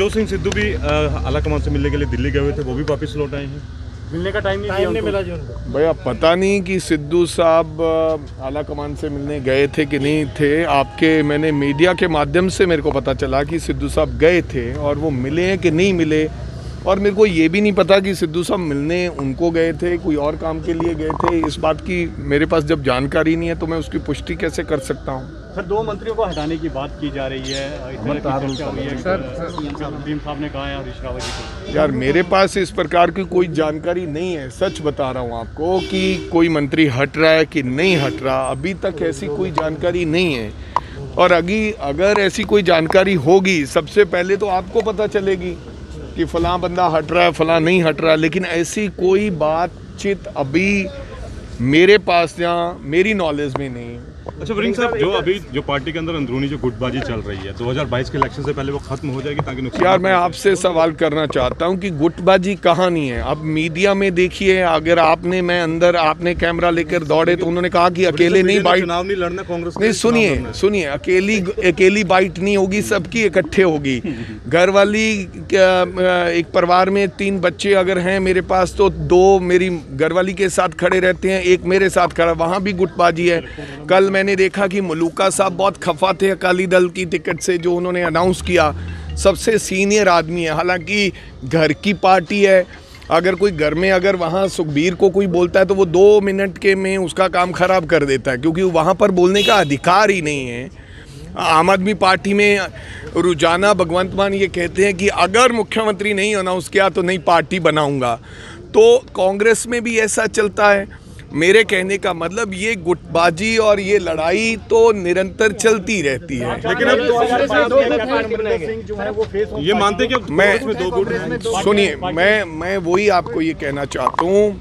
नवजोत सिंह सिद्धू भी आलाकमान से मिलने के लिए दिल्ली गए हुए थे, वो भी वापस लौट आए हैं। मिलने का टाइम नहीं मिला जी उनको। भैया पता नहीं कि सिद्धू साहब आलाकमान से मिलने गए थे कि नहीं थे। आपके मैंने मीडिया के माध्यम से मेरे को पता चला कि सिद्धू साहब गए थे, और वो मिले हैं कि नहीं मिले, और मेरे को ये भी नहीं पता कि सिद्धू साहब मिलने उनको गए थे, कोई और काम के लिए गए थे। इस बात की मेरे पास जब जानकारी नहीं है तो मैं उसकी पुष्टि कैसे कर सकता हूँ। सर, 2 मंत्रियों को हटाने की बात की जा रही है, सीएम साहब ने कहा है हरीश रावत जी को। यार मेरे पास इस प्रकार की कोई जानकारी नहीं है, सच बता रहा हूँ आपको कि कोई मंत्री हट रहा है कि नहीं हट रहा, अभी तक ऐसी कोई जानकारी नहीं है। और अगर ऐसी कोई जानकारी होगी सबसे पहले तो आपको पता चलेगी कि फलां बंदा हट रहा है, फलां नहीं हट रहा है, लेकिन ऐसी कोई बातचीत अभी मेरे पास या मेरी नॉलेज में नहीं। अच्छा वरिंग साहब, जो पार्टी के अंदर अंदरूनी जो गुटबाजी चल रही है 2022 के इलेक्शन से पहले वो खत्म हो जाएगी ताकि नुकसान। यार मैं आपसे सवाल करना चाहता हूं कि गुटबाजी कहाँ नहीं है। अब मीडिया में देखिए, अगर आपने कैमरा लेकर दौड़े तो उन्होंने कहा कि अकेले नहीं बाइट, चुनाव नहीं लड़ना कांग्रेस नहीं, सुनिए अकेली बाइट नहीं होगी, सबकी इकट्ठे होगी। घर वाली एक परिवार में 3 बच्चे अगर हैं मेरे पास तो 2 मेरी घरवाली के साथ खड़े रहते हैं, 1 मेरे साथ खड़ा, वहाँ भी गुटबाजी है। कल मैंने देखा कि मलूका साहब बहुत खफा थे अकाली दल की टिकट से, जो उन्होंने अनाउंस किया। सबसे सीनियर आदमी है, हालांकि घर की पार्टी है। अगर कोई घर में अगर वहाँ सुखबीर को कोई बोलता है तो वो 2 मिनट के में उसका काम खराब कर देता है, क्योंकि वहाँ पर बोलने का अधिकार ही नहीं है। आम आदमी पार्टी में रुझाना भगवंत मान ये कहते हैं कि अगर मुख्यमंत्री नहीं अनाउंस किया तो नई पार्टी बनाऊंगा, तो कांग्रेस में भी ऐसा चलता है। मेरे कहने का मतलब ये गुटबाजी और ये लड़ाई तो निरंतर चलती रहती है। लेकिन अब ये मानते कि सुनिए, मैं वही आपको ये कहना चाहता हूँ।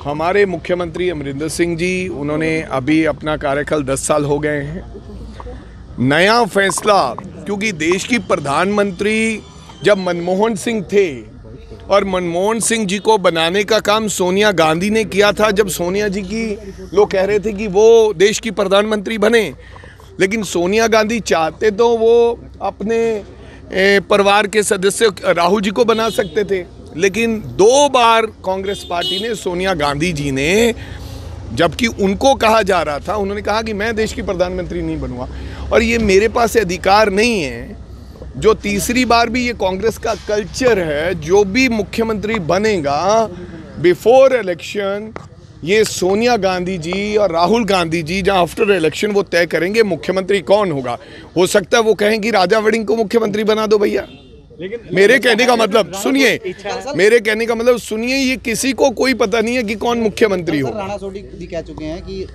हमारे मुख्यमंत्री अमरिंदर सिंह जी, उन्होंने अभी अपना कार्यकाल 10 साल हो गए हैं। नया फैसला, क्योंकि देश की प्रधानमंत्री जब मनमोहन सिंह थे, और मनमोहन सिंह जी को बनाने का काम सोनिया गांधी ने किया था। जब सोनिया जी की लोग कह रहे थे कि वो देश की प्रधानमंत्री बने, लेकिन सोनिया गांधी चाहते तो वो अपने परिवार के सदस्य राहुल जी को बना सकते थे, लेकिन 2 बार कांग्रेस पार्टी ने सोनिया गांधी जी ने, जबकि उनको कहा जा रहा था, उन्होंने कहा कि मैं देश की प्रधानमंत्री नहीं बनूंगा। और ये मेरे पास अधिकार नहीं है। जो तीसरी बार भी ये कांग्रेस का कल्चर है, जो भी मुख्यमंत्री बनेगा बिफोर इलेक्शन ये सोनिया गांधी जी और राहुल गांधी जी जहां आफ्टर इलेक्शन वो तय करेंगे मुख्यमंत्री कौन होगा। हो सकता है वो कहें कि राजा वड़िंग को मुख्यमंत्री बना दो भैया। मेरे कहने का मतलब सुनिए, ये किसी को कोई पता नहीं है कि कौन मुख्यमंत्री हो। राणा सोढी कह चुके हैं कि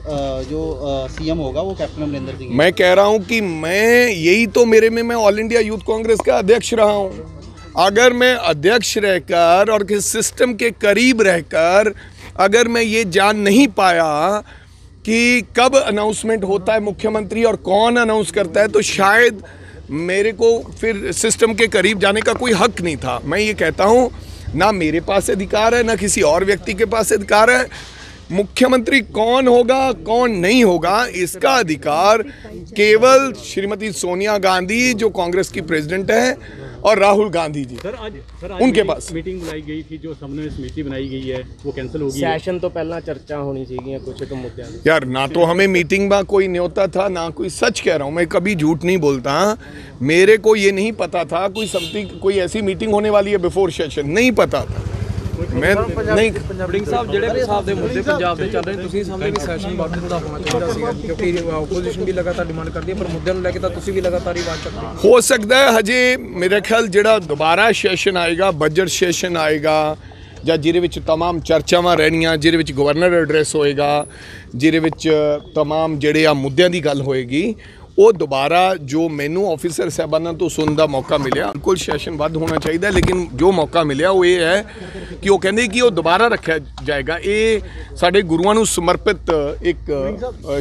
जो सीएम होगा वो कैप्टन अमरिंदर सिंह। मैं कह रहा हूं कि मैं ऑल इंडिया यूथ कांग्रेस का अध्यक्ष रहा हूं। अगर मैं अध्यक्ष रहकर और किस सिस्टम के करीब रहकर अगर मैं ये जान नहीं पाया कि कब अनाउंसमेंट होता है मुख्यमंत्री और कौन अनाउंस करता है, तो शायद मेरे को फिर सिस्टम के करीब जाने का कोई हक नहीं था। मैं ये कहता हूँ, ना मेरे पास अधिकार है, ना किसी और व्यक्ति के पास अधिकार है। मुख्यमंत्री कौन होगा कौन नहीं होगा इसका अधिकार केवल श्रीमती सोनिया गांधी जो कांग्रेस की प्रेसिडेंट है और राहुल गांधी जी उनके पास। मीटिंग बुलाई गई थी, जो समन्वय समिति बनाई गई है वो कैंसिल हो गई। सेशन तो पहला चर्चा होनी चाहिए कुछ तो मुद्दे। यार ना तो हमें मीटिंग में कोई न्योता था, ना कोई, सच कह रहा हूँ मैं, कभी झूठ नहीं बोलता। मेरे को ये नहीं पता था कोई ऐसी मीटिंग होने वाली है बिफोर सेशन, नहीं पता था। मैं नहीं वड़िंग साहब ਜਿਹੜੇ ਪੰਜਾਬ ਦੇ ਮੁੱਦੇ ਪੰਜਾਬ ਦੇ ਚੱਲ ਰਹੇ ਤੁਸੀਂ ਸਾਹਮਣੇ ਵੀ ਸੈਸ਼ਨ ਵਾਪਸ ਦਾ ਹੋਣਾ ਚਾਹੀਦਾ ਸੀਗਾ, ਕਿਉਂਕਿ ਆਪੋਜੀਸ਼ਨ ਵੀ ਲਗਾਤਾਰ ਡਿਮਾਂਡ ਕਰਦੀ ਹੈ, ਪਰ ਮੁੱਦਿਆਂ ਨੂੰ ਲੈ ਕੇ ਤਾਂ ਤੁਸੀਂ ਵੀ ਲਗਾਤਾਰ ਹੀ ਆਵਾਜ਼ ਚੱਕਦੇ ਹੋ। ਹੋ ਸਕਦਾ ਹੈ ਹਜੇ ਮੇਰੇ ਖਿਆਲ ਜਿਹੜਾ ਦੁਬਾਰਾ ਸੈਸ਼ਨ ਆਏਗਾ, ਬਜਟ ਸੈਸ਼ਨ ਆਏਗਾ ਜਾਂ ਜਿਹਦੇ ਵਿੱਚ तमाम ਚਰਚਾਵਾਂ ਰਹਿਣੀਆਂ, ਜਿਹਦੇ ਵਿੱਚ ਗਵਰਨਰ ਐਡਰੈਸ ਹੋਏਗਾ, ਜਿਹਦੇ ਵਿੱਚ तमाम ਜਿਹੜੇ ਆ ਮੁੱਦਿਆਂ ਦੀ ਗੱਲ ਹੋਏਗੀ, वो दोबारा जो मैनू ऑफिसर साहबाना तो सुनने का मौका मिले, बिल्कुल सैशन वध होना चाहिए, लेकिन जो मौका मिले वो ये है कि वो कहते कि वो दोबारा रखा जाएगा। ये साढ़े गुरुआं नू समर्पित एक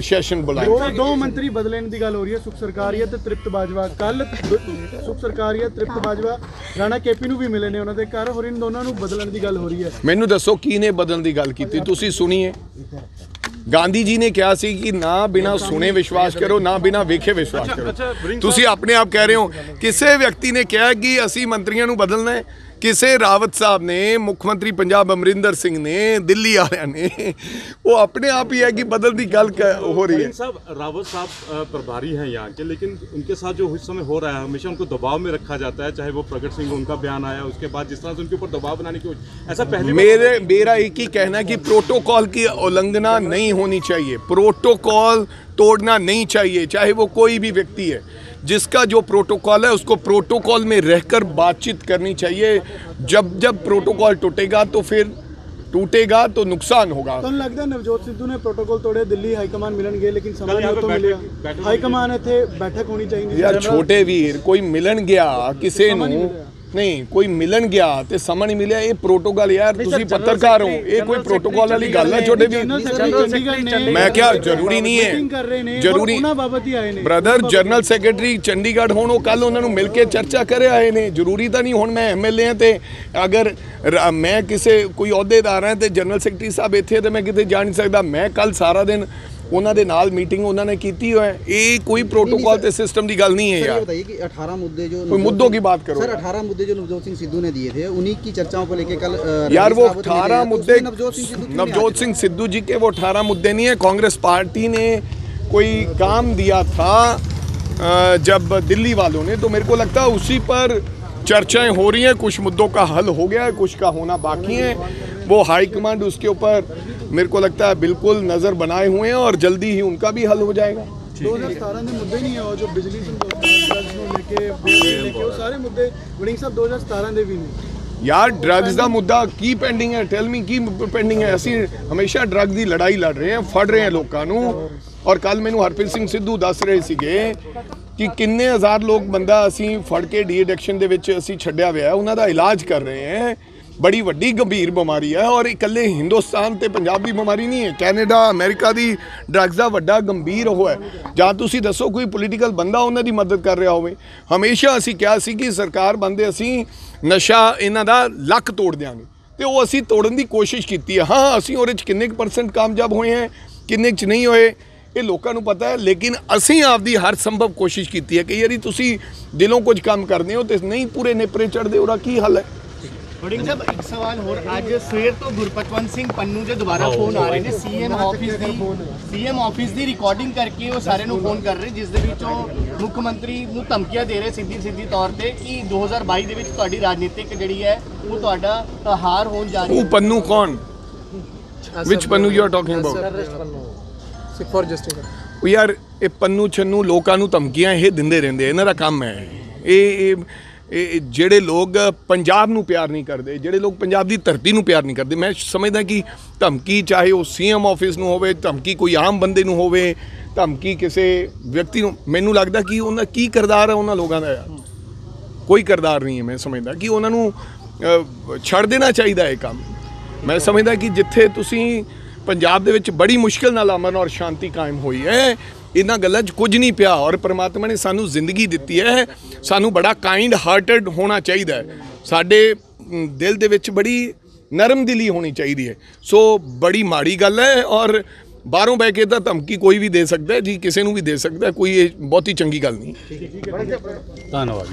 सैशन बुलाया। 2 मंत्री बदलने की गल हो रही है, सुख सरकारिया ते तृप्त बाजवा। कल सुख सरकारिया तृप्त बाजवा राणा केपी नू भी मिले ने उन्होंने घर, और इन दोनों नू बदलने की गल हो रही है। मैनू दसो की ने बदलने की गल की, तुसी सुनिए। ਗਾਂਧੀ ਜੀ ਨੇ ਕਿਹਾ ਸੀ ਕਿ ਨਾ ਬਿਨਾ ਸੁਣੇ ਵਿਸ਼ਵਾਸ ਕਰੋ, ਨਾ ਬਿਨਾ ਵੇਖੇ ਵਿਸ਼ਵਾਸ ਕਰੋ। ਤੁਸੀਂ ਆਪਣੇ ਆਪ ਕਹਿ ਰਹੇ ਹੋ, ਕਿਸੇ ਵਿਅਕਤੀ ਨੇ ਕਿਹਾ ਕਿ ਅਸੀਂ ਮੰਤਰੀਆਂ ਨੂੰ ਬਦਲਣਾ ਹੈ, ਕਿਸੇ ਰਾਵਤ ਸਾਹਿਬ ਨੇ, ਮੁੱਖ ਮੰਤਰੀ ਪੰਜਾਬ ਅਮਰਿੰਦਰ ਸਿੰਘ ਨੇ, ਦਿੱਲੀ ਵਾਲਿਆਂ ਨੇ, वो अपने आप ही है कि बदल की गल हो रही है। साहब रावत साहब प्रभारी हैं यहाँ के, लेकिन उनके साथ जो इस समय हो रहा है हमेशा उनको दबाव में रखा जाता है, चाहे वो प्रगट सिंह उनका बयान आया उसके बाद जिस तरह से उनके ऊपर दबाव बनाने की ऐसा पहले मेरा एक ही कहना है कि प्रोटोकॉल की उल्लंघना नहीं होनी चाहिए, प्रोटोकॉल तोड़ना नहीं चाहिए, चाहे वो कोई भी व्यक्ति है। जिसका जो प्रोटोकॉल है उसको प्रोटोकॉल में रहकर बातचीत करनी चाहिए। जब जब प्रोटोकॉल टूटेगा तो फिर टूटेगा तो नुकसान होगा। तो लगता है नवजोत सिद्धू ने प्रोटोकॉल तोड़े, दिल्ली हाईकमान मिलन गए लेकिन समय नहीं तो मिलिया। हाईकमान इत्थे बैठक होनी चाहिए यार छोटे वीर, कोई मिलन गया किसी नूं नहीं, कोई मिलन गया ते समय नहीं मिलिया, ये प्रोटोकॉल यार तुसी पत्रकार हो, ये कोई प्रोटोकॉल वाली गल है छोटे वीर। मैं क्या जरूरी नहीं है, जरूरी ब्रदर जनरल सैकटरी चंडीगढ़ होण, कल उन्होंने मिल के चर्चा करे आए ने, जरूरी तो नहीं हुण मैं MLA हाँ ते अगर मैं किसी कोई अहुदेदार हाँ तो जनरल सैकटरी साहब इत्थे तो मैं किते जा नहीं सकता। मैं कल सारा दिन ਉਹਨਾਂ ਦੇ ਨਾਲ मीटिंग उन्होंने की है, ये कोई प्रोटोकॉल ते सिस्टम की गल नहीं है यार। बताइए कि 18 मुद्दे जो कोई मुद्दों की बात करो सर, 18 मुद्दे जो नवजोत सिंह सिद्धू ने दिए थे उन्हीं की चर्चाओं को लेकर कल यार वो 18 मुद्दे नवजोत सिंह सिद्धू जी के वो 18 मुद्दे नहीं है। कांग्रेस पार्टी ने कोई काम दिया था जब दिल्ली वालों ने, तो मेरे को लगता है उसी पर चर्चाएं हो रही हैं। कुछ मुद्दों का हल हो गया है, कुछ का होना बाकी है। वो हाईकमांड उसके ऊपर मेरे को लगता है बिल्कुल नज़र बनाए हुए हैं और जल्दी ही उनका भी हल हो जाएगा। 2017 में मुद्दे नहीं है और जो बिजली लेके वो सारे मुद्दे वड़िंग साहब 2017 ਦੇ ਵੀ ਨਹੀਂ यार ड्रग्स का मुद्दा की पेंडिंग है, टेल मी की पेंडिंग है। ਅਸੀਂ ਹਮੇਸ਼ਾ ਡਰਗ ਦੀ ਲੜਾਈ ਲੜ ਰਹੇ ਹਾਂ, ਫੜ ਰਹੇ ਹਾਂ ਲੋਕਾਂ ਨੂੰ। ਔਰ ਕੱਲ ਮੈਨੂੰ ਹਰਪ੍ਰੀਤ ਸਿੰਘ ਸਿੱਧੂ ਦੱਸ ਰਹੇ ਸੀਗੇ ਕਿ ਕਿੰਨੇ ਹਜ਼ਾਰ ਲੋਕ ਬੰਦਾ ਅਸੀਂ ਫੜ ਕੇ ਡੀ ਐਡਿਕਸ਼ਨ ਦੇ ਵਿੱਚ ਅਸੀਂ ਛੱਡਿਆ ਹੋਇਆ, ਉਹਨਾਂ ਦਾ ਇਲਾਜ ਕਰ ਰਹੇ ਹਾਂ। बड़ी वड्डी गंभीर बीमारी है और इकल्ले हिंदुस्तान ते पंजाब की बीमारी नहीं है, कैनेडा अमेरिका की ड्रग्स का वड्डा गंभीर हो है। जहाँ तुसी दसो कोई पोलीटिकल बंदा उन्हां दी मदद कर रहा होवे। हमेशा असी कहा सी कि सरकार बनदे असी नशा इन्हां दा लक तोड़ देंगे, तो वो असी तोड़न की कोशिश की है। हाँ असी उहदे च किन्ने % कामयाब होए हैं, किन्ने च नहीं होए, ये लोगों को पता है। लेकिन असी आपकी हर संभव कोशिश की है। कई बार तुसी दिलों कुछ काम करते हो तो नहीं पूरे नेपरे चढ़ते, उसका की हल है। वड़िंग साहब एक सवाल होर, ਅੱਜ ਸਵੇਰ ਤੋਂ ਗੁਰਪਤਵੰਤ ਸਿੰਘ ਪੰਨੂ ਦੇ ਦੁਬਾਰਾ ਫੋਨ ਆ ਰਹੇ ਨੇ ਸੀਐਮ ਆਫਿਸ ਦੀ ਰਿਕਾਰਡਿੰਗ ਕਰਕੇ ਉਹ ਸਾਰੇ ਨੂੰ ਫੋਨ ਕਰ ਰਹੇ, ਜਿਸ ਦੇ ਵਿੱਚ ਉਹ ਮੁੱਖ ਮੰਤਰੀ ਨੂੰ ਧਮਕੀਆਂ ਦੇ ਰਹੇ ਸਿੱਧੀ ਤੌਰ ਤੇ ਕਿ 2022 ਦੇ ਵਿੱਚ ਤੁਹਾਡੀ ਰਾਜਨੀਤਿਕ ਜਿਹੜੀ ਹੈ ਉਹ ਤੁਹਾਡਾ ਹਾਰ ਹੋਣ ਜਾ ਰਹੀ ਹੈ। ਉਹ ਪੰਨੂ ਕੌਣ? Which Pannu you are talking about? Sikh for Justice. ਉਹ ਯਾਰ ਇਹ ਪੰਨੂ ਛੰਨੂ ਲੋਕਾਂ ਨੂੰ ਧਮਕੀਆਂ ਇਹ ਦਿੰਦੇ ਰਹਿੰਦੇ, ਇਹਨਾਂ ਦਾ ਕੰਮ ਹੈ। ਇਹ ਜਿਹੜੇ ਲੋਕ ਪੰਜਾਬ ਨੂੰ ਪਿਆਰ ਨਹੀਂ ਕਰਦੇ, ਜਿਹੜੇ ਲੋਕ ਪੰਜਾਬ ਦੀ ਧਰਤੀ ਨੂੰ ਪਿਆਰ ਨਹੀਂ ਕਰਦੇ, ਮੈਂ ਸਮਝਦਾ ਕਿ ਧਮਕੀ ਚਾਹੇ ਉਹ ਸੀਐਮ ਆਫਿਸ ਨੂੰ ਹੋਵੇ, ਧਮਕੀ ਕੋਈ ਆਮ ਬੰਦੇ ਨੂੰ ਹੋਵੇ, ਧਮਕੀ ਕਿਸੇ ਵਿਅਕਤੀ ਨੂੰ, ਮੈਨੂੰ ਲੱਗਦਾ ਕਿ ਉਹਨਾਂ ਕੀ ਕਿਰਦਾਰ ਹੈ ਉਹਨਾਂ ਲੋਕਾਂ ਦਾ, ਯਾਰ ਕੋਈ ਕਿਰਦਾਰ ਨਹੀਂ ਹੈ। ਮੈਂ ਸਮਝਦਾ ਕਿ ਉਹਨਾਂ ਨੂੰ ਛੱਡ ਦੇਣਾ ਚਾਹੀਦਾ ਇਹ ਕੰਮ। ਮੈਂ ਸਮਝਦਾ ਕਿ ਜਿੱਥੇ ਤੁਸੀਂ ਪੰਜਾਬ ਦੇ ਵਿੱਚ ਬੜੀ ਮੁਸ਼ਕਿਲ ਨਾਲ ਅਮਨ ਔਰ ਸ਼ਾਂਤੀ ਕਾਇਮ ਹੋਈ ਹੈ, इन्हां गल्लां 'च कुछ नहीं पिया। और परमात्मा ने सानू जिंदगी दी है, सानू बड़ा काइंड हार्टेड होना चाहिए, साडे दिल दे विच बड़ी नरम दिली होनी चाहिए है। सो बड़ी माड़ी गल है और बाहरों बह के तो धमकी कोई भी दे सकता है जी, किसी नू भी दे सकता है, कोई बहुती चंगी गल नहीं। धन्यवाद।